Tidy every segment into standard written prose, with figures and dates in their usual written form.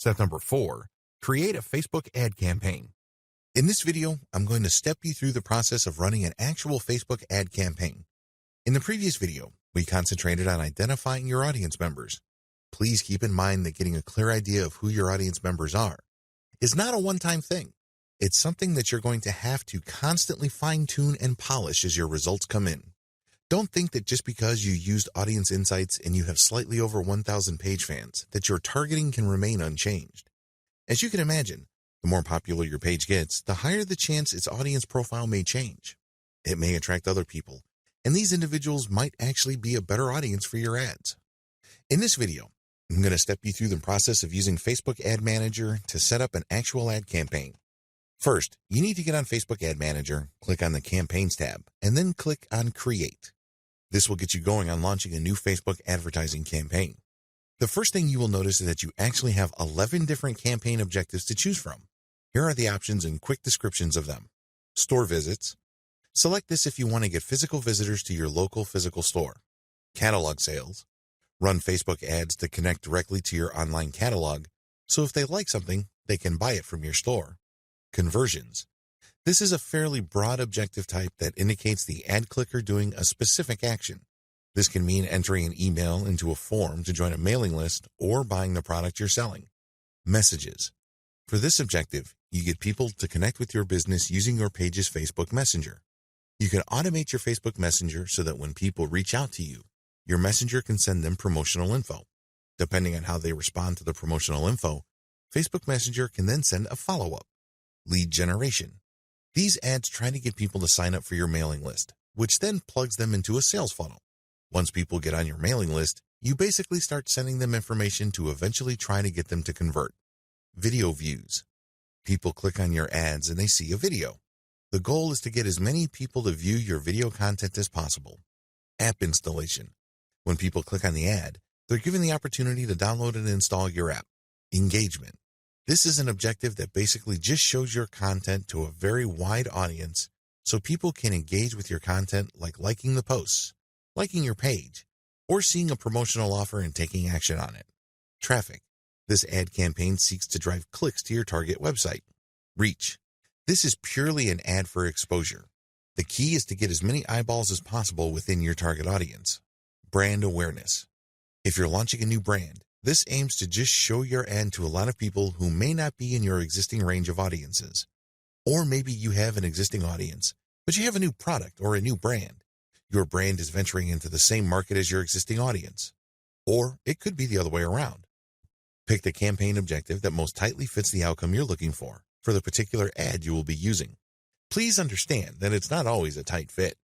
Step number 4, create a Facebook ad campaign. In this video, I'm going to step you through the process of running an actual Facebook ad campaign. In the previous video, we concentrated on identifying your audience members. Please keep in mind that getting a clear idea of who your audience members are is not a one-time thing. It's something that you're going to have to constantly fine-tune and polish as your results come in. Don't think that just because you used Audience Insights and you have slightly over 1,000 page fans, that your targeting can remain unchanged. As you can imagine, the more popular your page gets, the higher the chance its audience profile may change. It may attract other people, and these individuals might actually be a better audience for your ads. In this video, I'm going to step you through the process of using Facebook Ad Manager to set up an actual ad campaign. First, you need to get on Facebook Ad Manager, click on the Campaigns tab, and then click on Create. This will get you going on launching a new Facebook advertising campaign. The first thing you will notice is that you actually have 11 different campaign objectives to choose from. Here are the options and quick descriptions of them. Store visits. Select this if you want to get physical visitors to your local physical store. Catalog sales. Run Facebook ads to connect directly to your online catalog, so if they like something, they can buy it from your store. Conversions. This is a fairly broad objective type that indicates the ad clicker doing a specific action. This can mean entering an email into a form to join a mailing list or buying the product you're selling. Messages. For this objective, you get people to connect with your business using your page's Facebook Messenger. You can automate your Facebook Messenger so that when people reach out to you, your messenger can send them promotional info. Depending on how they respond to the promotional info, Facebook Messenger can then send a follow-up. Lead generation. These ads try to get people to sign up for your mailing list, which then plugs them into a sales funnel. Once people get on your mailing list, you basically start sending them information to eventually try to get them to convert. Video views. People click on your ads and they see a video. The goal is to get as many people to view your video content as possible. App installation. When people click on the ad, they're given the opportunity to download and install your app. Engagement. This is an objective that basically just shows your content to a very wide audience so people can engage with your content like liking the posts, liking your page, or seeing a promotional offer and taking action on it. Traffic. This ad campaign seeks to drive clicks to your target website. Reach. This is purely an ad for exposure. The key is to get as many eyeballs as possible within your target audience. Brand awareness. If you're launching a new brand, this aims to just show your ad to a lot of people who may not be in your existing range of audiences. Or maybe you have an existing audience, but you have a new product or a new brand. Your brand is venturing into the same market as your existing audience. Or it could be the other way around. Pick the campaign objective that most tightly fits the outcome you're looking for the particular ad you will be using. Please understand that it's not always a tight fit.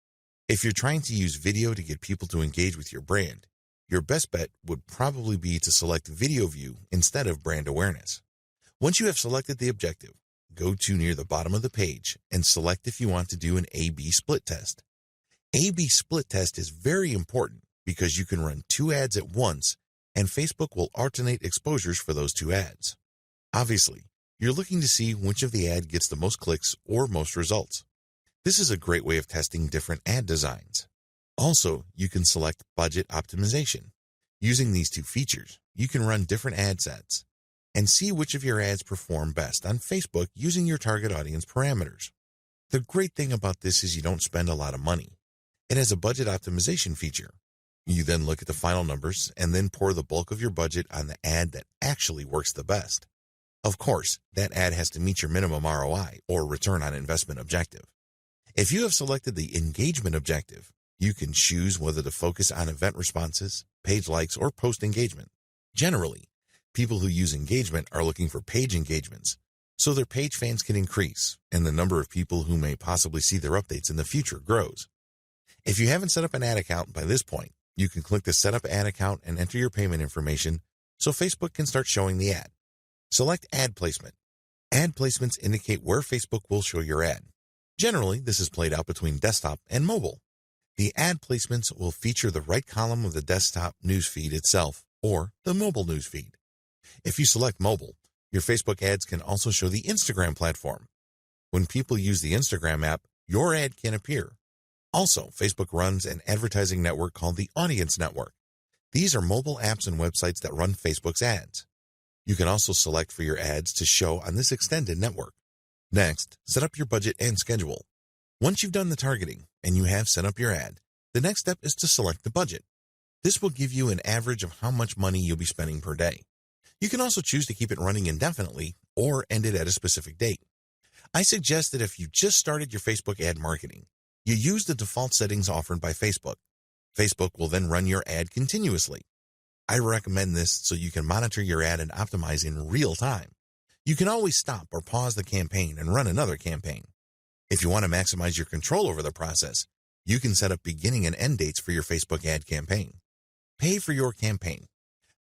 If you're trying to use video to get people to engage with your brand, your best bet would probably be to select video view instead of brand awareness. Once you have selected the objective, go to near the bottom of the page and select if you want to do an A/B split test. A/B split test is very important because you can run 2 ads at once and Facebook will alternate exposures for those 2 ads. Obviously, you're looking to see which of the ad gets the most clicks or most results. This is a great way of testing different ad designs. Also, you can select budget optimization. Using these 2 features, you can run different ad sets and see which of your ads perform best on Facebook using your target audience parameters. The great thing about this is you don't spend a lot of money. It has a budget optimization feature. You then look at the final numbers and then pour the bulk of your budget on the ad that actually works the best. Of course, that ad has to meet your minimum ROI or return on investment objective. If you have selected the engagement objective, you can choose whether to focus on event responses, page likes, or post engagement. Generally, people who use engagement are looking for page engagements, so their page fans can increase and the number of people who may possibly see their updates in the future grows. If you haven't set up an ad account by this point, you can click the Set Up Ad Account and enter your payment information so Facebook can start showing the ad. Select Ad Placement. Ad placements indicate where Facebook will show your ad. Generally, this is played out between desktop and mobile. The ad placements will feature the right column of the desktop newsfeed itself or the mobile newsfeed. If you select mobile, your Facebook ads can also show the Instagram platform. When people use the Instagram app, your ad can appear. Also, Facebook runs an advertising network called the Audience Network. These are mobile apps and websites that run Facebook's ads. You can also select for your ads to show on this extended network. Next, set up your budget and schedule. Once you've done the targeting and you have set up your ad, the next step is to select the budget. This will give you an average of how much money you'll be spending per day. You can also choose to keep it running indefinitely or end it at a specific date. I suggest that if you just started your Facebook ad marketing, you use the default settings offered by Facebook. Facebook will then run your ad continuously. I recommend this so you can monitor your ad and optimize in real time. You can always stop or pause the campaign and run another campaign. If you want to maximize your control over the process, you can set up beginning and end dates for your Facebook ad campaign. Pay for your campaign.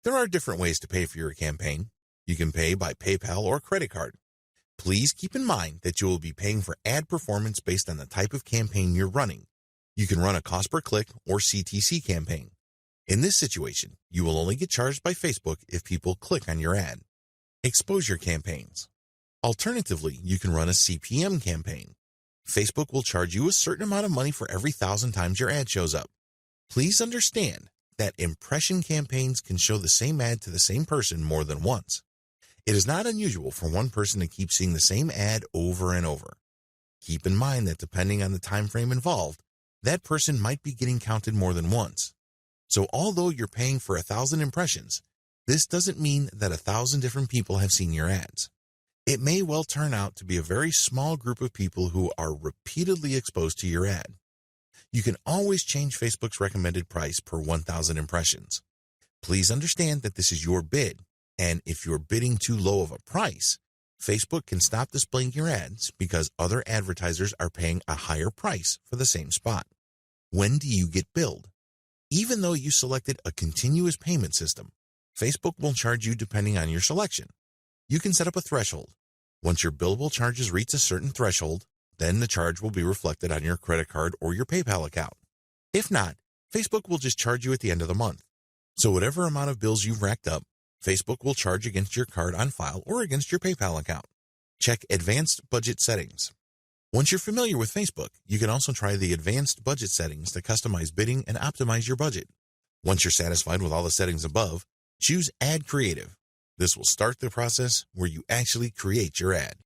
There are different ways to pay for your campaign. You can pay by PayPal or credit card. Please keep in mind that you will be paying for ad performance based on the type of campaign you're running. You can run a cost per click or CTC campaign. In this situation, you will only get charged by Facebook if people click on your ad. Exposure campaigns. Alternatively, you can run a CPM campaign. Facebook will charge you a certain amount of money for every 1,000 times your ad shows up. Please understand that impression campaigns can show the same ad to the same person more than once. It is not unusual for one person to keep seeing the same ad over and over. Keep in mind that depending on the time frame involved, that person might be getting counted more than once. So although you're paying for 1,000 impressions, this doesn't mean that 1,000 different people have seen your ads. It may well turn out to be a very small group of people who are repeatedly exposed to your ad. You can always change Facebook's recommended price per 1,000 impressions. Please understand that this is your bid, and if you're bidding too low of a price, Facebook can stop displaying your ads because other advertisers are paying a higher price for the same spot. When do you get billed? Even though you selected a continuous payment system, Facebook will charge you depending on your selection. You can set up a threshold. Once your billable charges reach a certain threshold, then the charge will be reflected on your credit card or your PayPal account. If not, Facebook will just charge you at the end of the month. So whatever amount of bills you've racked up, Facebook will charge against your card on file or against your PayPal account. Check Advanced Budget Settings. Once you're familiar with Facebook, you can also try the Advanced Budget Settings to customize bidding and optimize your budget. Once you're satisfied with all the settings above, choose Ad Creative. This will start the process where you actually create your ad.